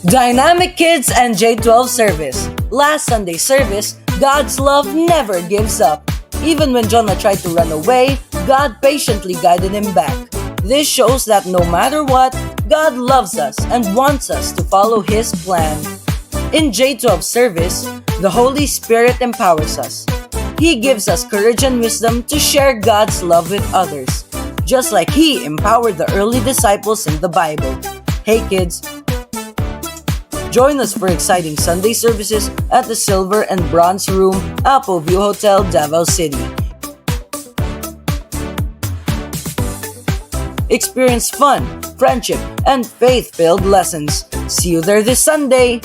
Dynamic Kids and J12 service. Last Sunday service, God's love never gives up. Even when Jonah tried to run away, God patiently guided him back. This shows that no matter what, God loves us and wants us to follow His plan. In J12 service, the Holy Spirit empowers us. He gives us courage and wisdom to share God's love with others, just like He empowered the early disciples in the Bible. Hey kids, join us for exciting Sunday services at the Silver and Bronze Room, Apple View Hotel, Davao City. Experience fun, friendship, and faith-filled lessons. See you there this Sunday!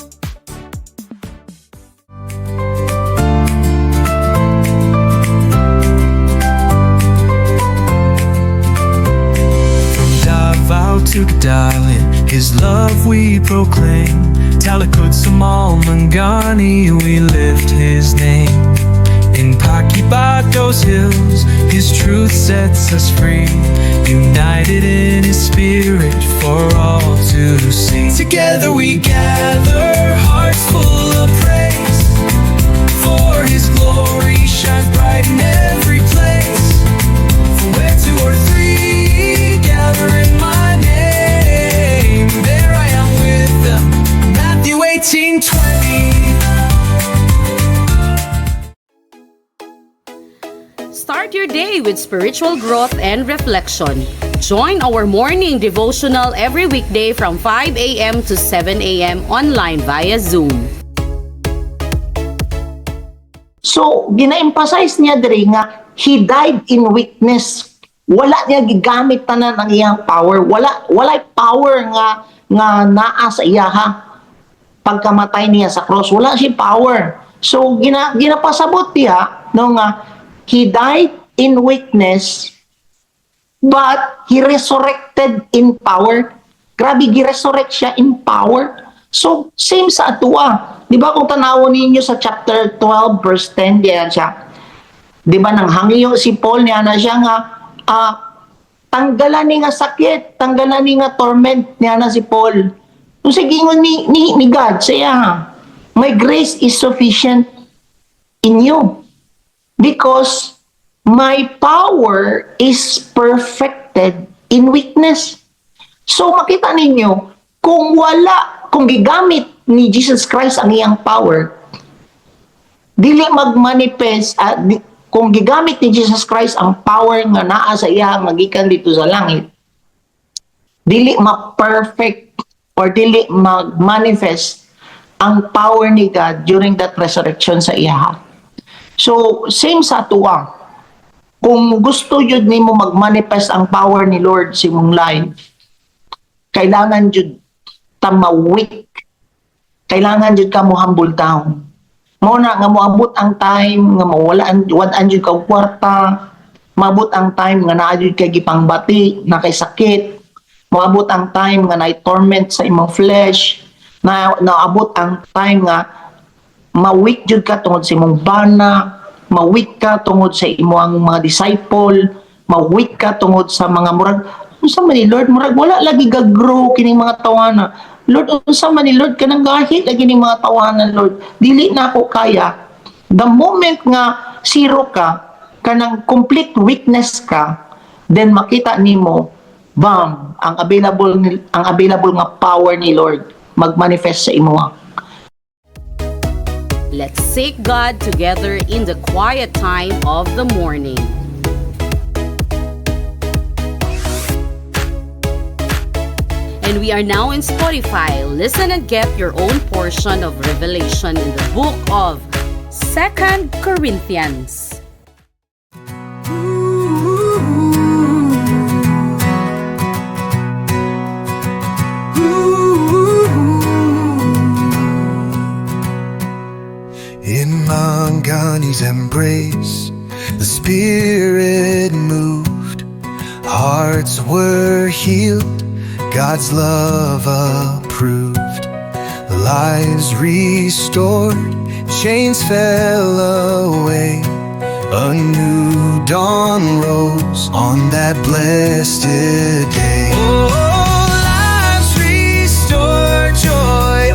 Davao to Darling, His love we proclaim. Talikod Samal Mangani, we lift His name. In Pakibatos hills, His truth sets us free. United in His Spirit for all to see. Together we gather, hearts full of praise. For His glory shines bright in every place. For where two or three gather in my name, there I am with them. Matthew 18:20. Start your day with spiritual growth and reflection. Join our morning devotional every weekday from 5 a.m. to 7 a.m. online via Zoom. So, gina-emphasize niya diri nga He died in weakness. Wala niya gigamit tanan ang iyang power. Wala power nga naa sa iya ha. Pagkamatay niya sa cross, wala siya power. So, ginapasabot niya no nga He died in weakness, but He resurrected in power. Grabe, gi-resurrect siya in power. So, same sa atua. Di ba kung tanawon ninyo sa chapter 12, verse 10, diyan siya. Di ba nang hangyo si Paul, niya na siya nga, tanggalan ni nga sakit, tanggalan ni nga torment, niya na si Paul. Kung sigingon ni God, siya, my grace is sufficient in you. Because my power is perfected in weakness. So makita ninyo, kung gigamit ni Jesus Christ ang iyang power, dili magmanifest, kung gigamit ni Jesus Christ ang power nga naa sa iya magikan dito sa langit, dili ma-perfect or dili mag-manifest ang power ni God during that resurrection sa iya. So, same sa tuwa. Kung gusto yun ni mo mag-manifest ang power ni Lord sa imong life, kailangan yun ta ma-weak. Kailangan yun ka mo humble down. Muna nga moabot ang time nga mawalaan yun ka kwarta, maabot ang time nga naa yun kay gipangbati, na kay sakit, maabot ang time nga na-torment sa imong flesh, naabot ang time nga ma-weak jud ka tungod sa imong bana, ma-weak ka tungod sa imong mga disciple, ma-weak ka tungod sa mga murag, unsa man ni Lord, murag wala lagi gag-grow kining mga tawana. Lord, unsa man ni Lord, kanang gahit lagi ning mga tawanan, Lord. Dili na ako kaya. The moment nga zero ka, kanang complete weakness ka, then makita nimo, bam, ang available nga power ni Lord mag-manifest sa imo. Let's seek God together in the quiet time of the morning. And we are now in Spotify. Listen and get your own portion of revelation in the book of 2 Corinthians. In Mangani's embrace, the Spirit moved. Hearts were healed, God's love approved. Lives restored, chains fell away. A new dawn rose on that blessed day. Oh, lives restored, joy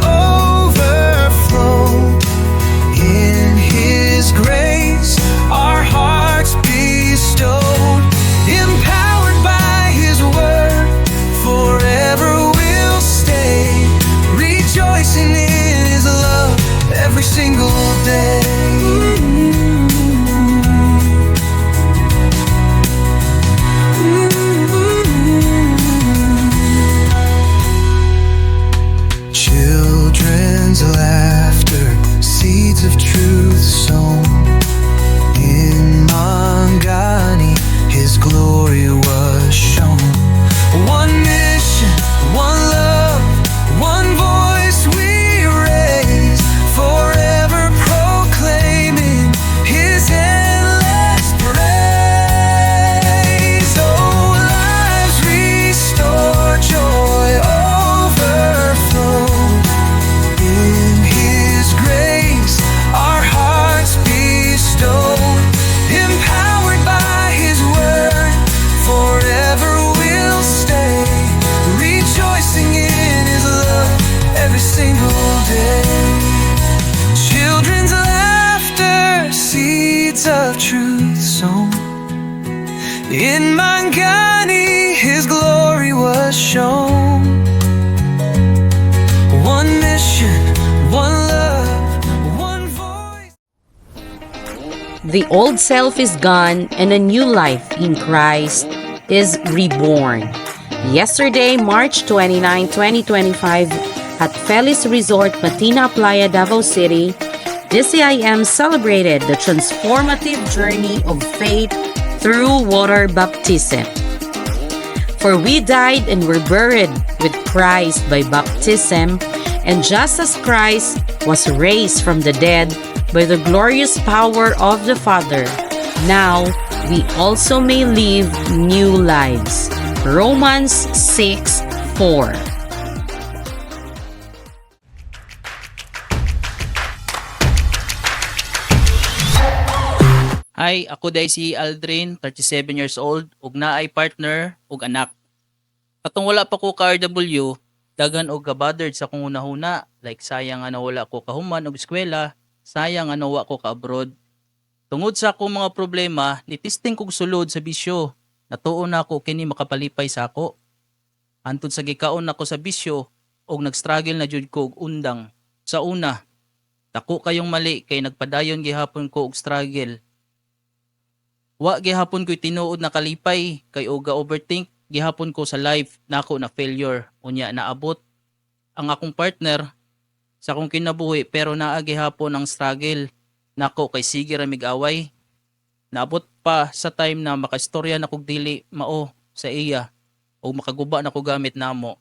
The old self is gone and a new life in Christ is reborn. Yesterday, March 29, 2025, at Feliz Resort Patina Playa, Davao City, DCIM celebrated the transformative journey of faith through water baptism. For we died and were buried with Christ by baptism, and just as Christ was raised from the dead by the glorious power of the Father, now we also may live new lives. Romans 6:4. Hi, ako day si Aldrin, 37 years old, ug naay partner ug anak. Katong wala pa ko ka RW, daghan og gabothered sa kung una-huna, like sayang ano wala ko kahuman og eskwela, sayang ano wa ko ka abroad. Tungod sa akong mga problema, nitisting kog sulod sa bisyo. Natuon na ako kini makapalipay sa ako. Antod sa gikaon ako sa bisyo og nagstruggle na jud ko og undang. Sa una, dako kayong mali kay nagpadayon gihapon ko og struggle. Wa gihapon ko'y tinuod na kalipay kay og overthink gihapon ko sa life nako na failure. Unya naabot ang akong partner sa akong kinabuhi pero naa gihapon ang struggle nako kay sige ra mig-away. Naabot pa sa time na makaistorya na kog dili mao sa iya o makaguba na ko gamit namo.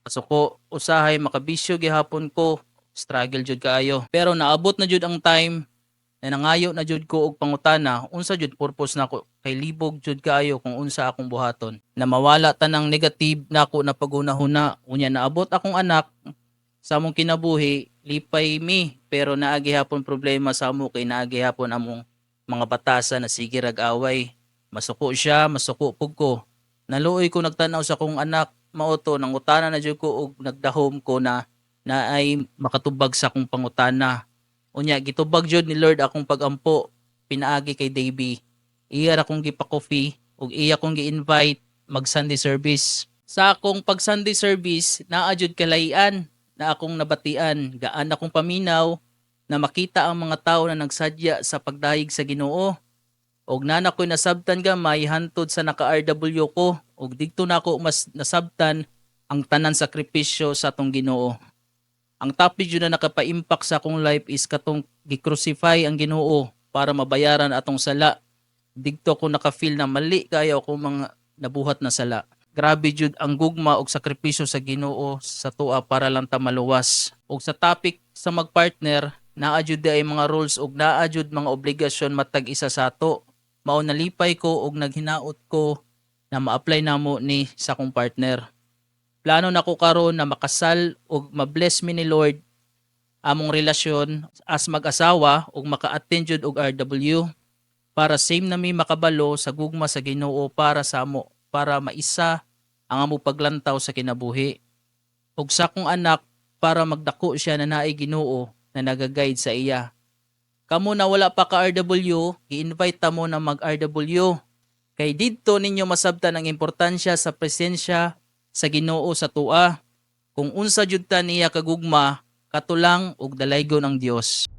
So ko usahay makabisyo gihapon ko, struggle jud kaayo. Pero naabot na jud ang time na nangayo na jud ko og pangutana unsa jud purpose nako kay libog jud kaayo kung unsa akong buhaton. Na mawala tanang negative nako na pagunahuna. Unya naabot akong anak sa among kinabuhi, lipay mi pero naagi hapon problema sa amo kay naagi hapon among mga batasan na sige rag-away. Masuko siya, masuko pug ko. Naluoy ko nagtanaw sa kong anak, mauto nangutana na jud ko og nagdahom ko na naay makatubag sa akong pangutana. Unya gitubag jud ni Lord akong pagampo pinaagi kay Davy. Iya ra kong gipa-coffee ug iya kong gi-invite mag Sunday service. Sa akong pag Sunday service, naa jud kalayan na akong nabatian, gaan akong paminaw na makita ang mga tao na nagsadya sa pagdayeg sa Ginoo. Og nana ko'y nasabtan gamay hantod sa naka-RW ko og didto nako mas nasabtan ang tanan sakripisyo sa atong Ginoo. Ang topic jud na nakapa-impact sa akong life is katong gi-crucify ang Ginoo para mabayaran atong sala. Didto ko naka-feel na mali kayo akong mga nabuhat na sala. Grabe jud ang gugma og sakripisyo sa Ginoo sa tuwa para lang ta maluwas. Og sa topic sa magpartner, naa jud ay mga rules og naa jud mga obligasyon matag isa sa ato. Mao nalipay ko og naghinaot ko na ma-apply namo ni sa akong partner. Plano nako karon na makasal og ma-bless mi ni Lord among relasyon as mag-asawa og maka-attend jud og RW para same na mi makabalo sa gugma sa Ginoo para sa amo, para maisa ang amo paglantaw sa kinabuhi. Ug sa akong anak para magdako siya na naay Ginoo na nagaguide sa iya. Kamo na wala pa ka RW, i-invite ta mo na mag-RW. Kay didto ninyo masabtan ang importansya sa presensya sa Ginoo sa tua. Kung unsa jud ta niya kagugma, katulang og dalaygon ang Dios.